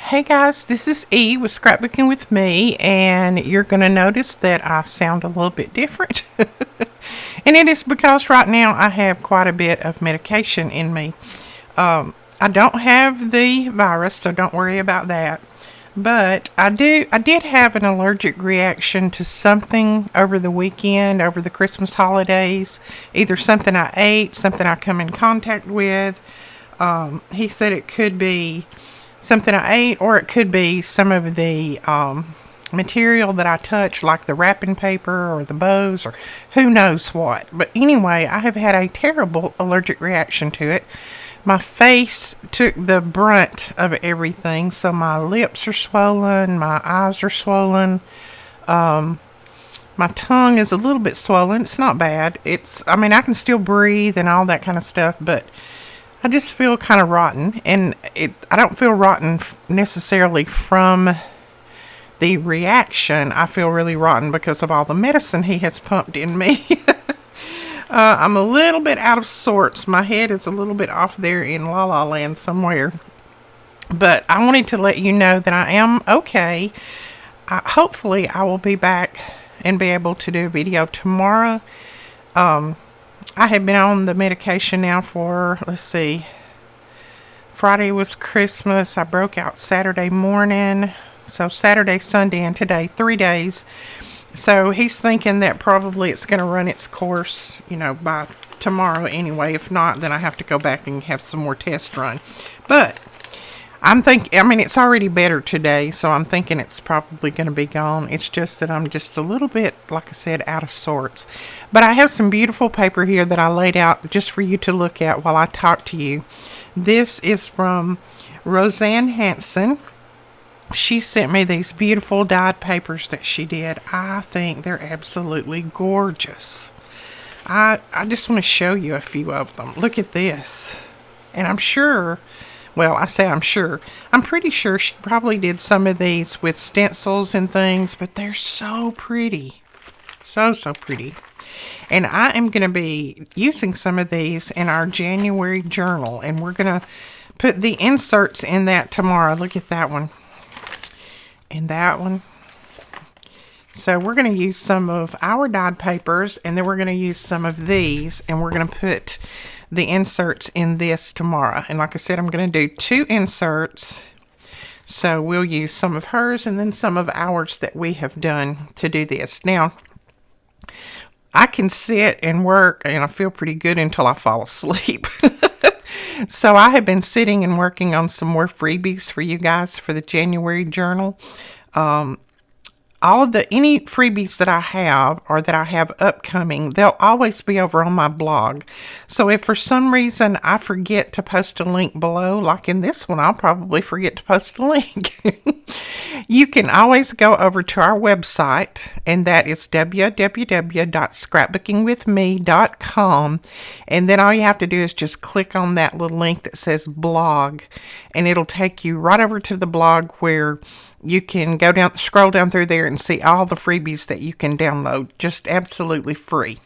Hey guys, this is E with Scrapbooking with Me, and you're going to notice that I sound a little bit different. And it is because right now I have quite a bit of medication in me. I don't have the virus, so don't worry about that. But I did have an allergic reaction to something over the weekend, over the Christmas holidays. Either something I ate, something I come in contact with. He said it could be something I ate, or it could be some of the material that I touch, like the wrapping paper or the bows, or who knows what. But anyway, I have had a terrible allergic reaction to it. My face took the brunt of everything, so my lips are swollen, my eyes are swollen, my tongue is a little bit swollen. It's not bad. I can still breathe and all that kind of stuff, but I just feel kind of rotten, and I don't feel rotten necessarily from the reaction. I feel really rotten because of all the medicine he has pumped in me. I'm a little bit out of sorts. My head is a little bit off there in La La Land somewhere. But I wanted to let you know that I am okay. Hopefully I will be back and be able to do a video tomorrow. I have been on the medication now for, let's see, Friday was Christmas. I broke out Saturday morning. So Saturday, Sunday, and today, 3 days. So he's thinking that probably it's going to run its course, by tomorrow anyway. If not, then I have to go back and have some more tests run. But it's already better today, so I'm thinking it's probably going to be gone. It's just that I'm just a little bit, like I said, out of sorts. But I have some beautiful paper here that I laid out just for you to look at while I talk to you. This is from Roseanne Hanson. She sent me these beautiful dyed papers that she did. I think they're absolutely gorgeous. I just want to show you a few of them. Look at this. And I'm sure... Well, I say I'm sure. I'm pretty sure she probably did some of these with stencils and things, but they're so pretty. So pretty. And I am going to be using some of these in our January journal, and we're going to put the inserts in that tomorrow. Look at that one. And that one. So we're going to use some of our dyed papers, and then we're going to use some of these, and we're going to put the inserts in this tomorrow. And like I said, I'm going to do 2 inserts. So we'll use some of hers and then some of ours that we have done to do this. Now, I can sit and work, and I feel pretty good until I fall asleep. So I have been sitting and working on some more freebies for you guys for the January journal. Any freebies that I have or that I have upcoming, they'll always be over on my blog. So if for some reason I forget to post a link below, like in this one, I'll probably forget to post a link. You can always go over to our website, and that is www.scrapbookingwithme.com. And then all you have to do is just click on that little link that says blog, and it'll take you right over to the blog where you can scroll down through there and see all the freebies that you can download, just absolutely free.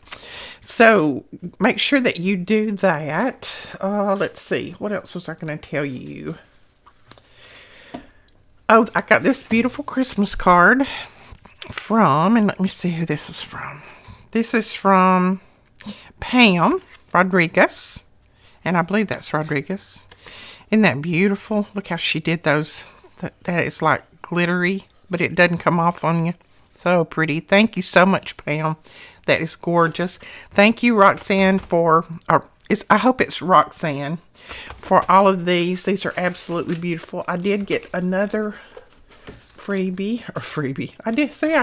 So make sure that you do that. Let's see, what else was I going to tell you? Oh, I got this beautiful Christmas card from, and let me see who this is from. This is from Pam Rodriguez, and I believe that's Rodriguez. Isn't that beautiful? Look how she did those. That is like glittery, but it doesn't come off on you. So pretty. Thank you so much, Pam. That is gorgeous. Thank you, Roxanne, I hope it's Roxanne, for all of these. These are absolutely beautiful. I did get another freebie. I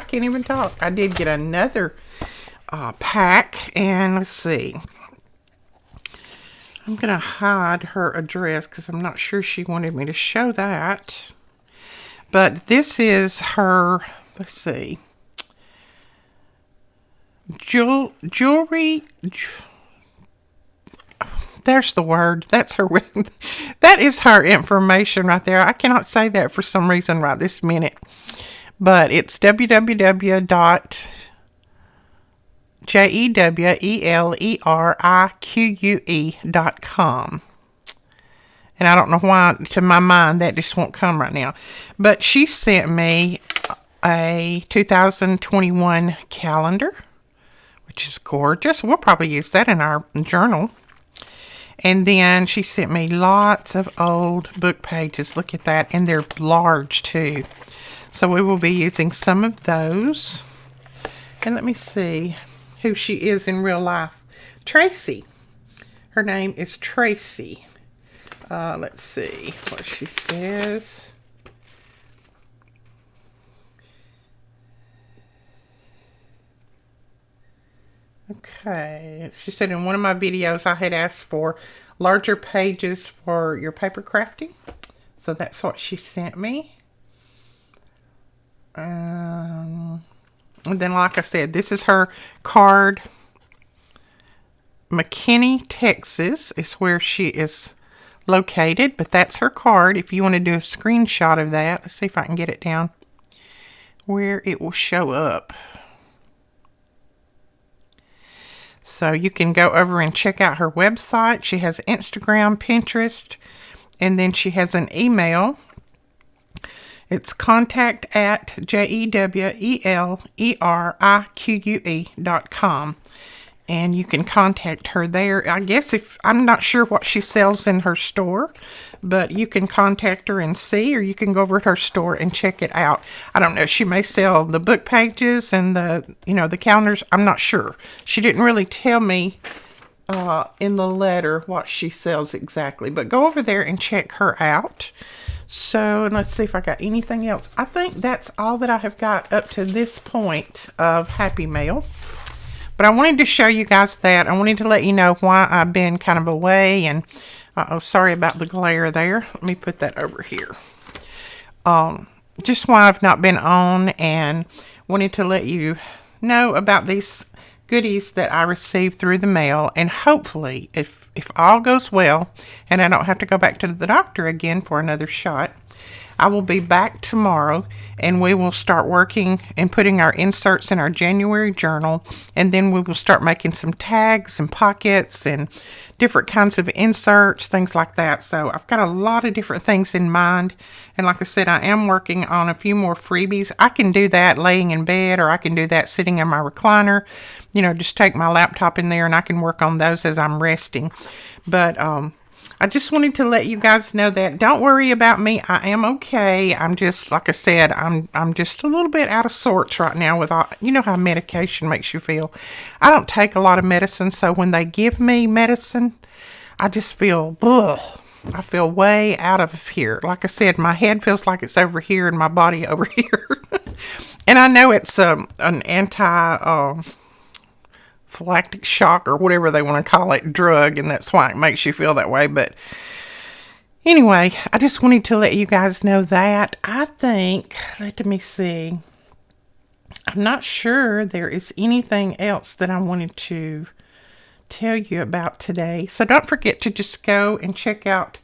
can't even talk. I did get another pack, and let's see. I'm going to hide her address because I'm not sure she wanted me to show that. But this is her, let's see, jewelry, there's the word, that is her information right there. I cannot say that for some reason right this minute, but it's www.jewelerique.com. And I don't know why, to my mind, that just won't come right now. But she sent me a 2021 calendar, which is gorgeous. We'll probably use that in our journal. And then she sent me lots of old book pages. Look at that. And they're large too. So we will be using some of those. And let me see who she is in real life. Tracy. Her name is Tracy. Let's see what she says. Okay. She said in one of my videos I had asked for larger pages for your paper crafting. So that's what she sent me. And then, like I said, this is her card. McKinney, Texas is where she is located, but that's her card. If you want to do a screenshot of that, let's see if I can get it down where it will show up. So you can go over and check out her website. She has Instagram, Pinterest, and then she has an email. It's contact@jewelerique.com. And you can contact her there. I guess I'm not sure what she sells in her store, but you can contact her and see, or you can go over to her store and check it out. I don't know. She may sell the book pages and the calendars. I'm not sure. She didn't really tell me in the letter what she sells exactly, but go over there and check her out. So let's see if I got anything else. I think that's all that I have got up to this point of Happy Mail. But I wanted to show you guys that. I wanted to let you know why I've been kind of away. And, sorry about the glare there. Let me put that over here. Just why I've not been on, and wanted to let you know about these goodies that I received through the mail. And hopefully, if all goes well, and I don't have to go back to the doctor again for another shot, I will be back tomorrow, and we will start working and putting our inserts in our January journal, and then we will start making some tags and pockets and different kinds of inserts, things like that. So I've got a lot of different things in mind, and like I said, I am working on a few more freebies. I can do that laying in bed, or I can do that sitting in my recliner. Just take my laptop in there, and I can work on those as I'm resting. But I just wanted to let you guys know that. Don't worry about me. I am okay. I'm just, like I said, I'm just a little bit out of sorts right now with all, how medication makes you feel. I don't take a lot of medicine, so when they give me medicine, I just feel, ugh. I feel way out of here. Like I said, my head feels like it's over here and my body over here. And I know it's an anaphylactic shock or whatever they want to call it drug, and that's why it makes you feel that way. But anyway, I just wanted to let you guys know that. I think, let me see, I'm not sure there is anything else that I wanted to tell you about today. So don't forget to just go and check out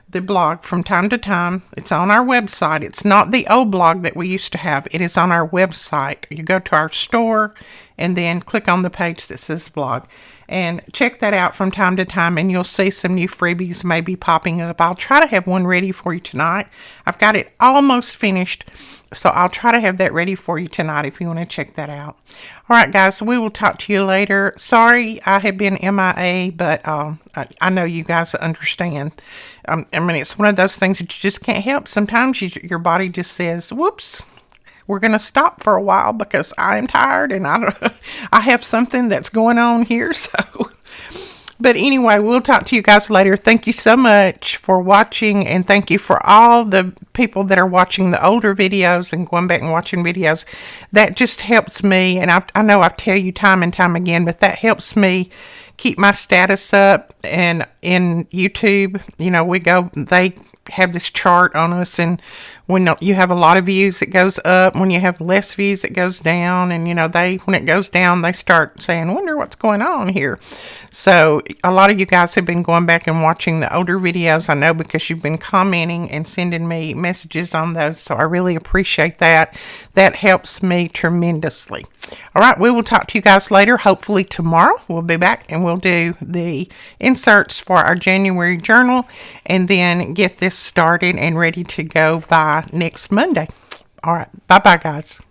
the blog from time to time. It's on our website. It's not the old blog that we used to have. It is on our website. You go to our store and then click on the page that says blog and check that out from time to time, and you'll see some new freebies maybe popping up. I'll try to have one ready for you tonight. I've got it almost finished, so I'll try to have that ready for you tonight if you want to check that out. All right, guys, so we will talk to you later. Sorry I have been MIA, but I know you guys understand. It's one of those things that you just can't help. Sometimes your body just says, whoops, we're going to stop for a while because I am tired and I have something that's going on here. So, but anyway, we'll talk to you guys later. Thank you so much for watching, and thank you for all the people that are watching the older videos and going back and watching videos. That just helps me, and I know I tell you time and time again, but that helps me keep my status up. And in YouTube, they have this chart on us, and when you have a lot of views, it goes up. When you have less views, it goes down. And when it goes down, they start saying, wonder what's going on here. So a lot of you guys have been going back and watching the older videos, I know, because you've been commenting and sending me messages on those. So I really appreciate that. That helps me tremendously. All right, we will talk to you guys later. Hopefully tomorrow we'll be back and we'll do the inserts for our January journal and then get this started and ready to go by next Monday. All right, bye-bye, guys.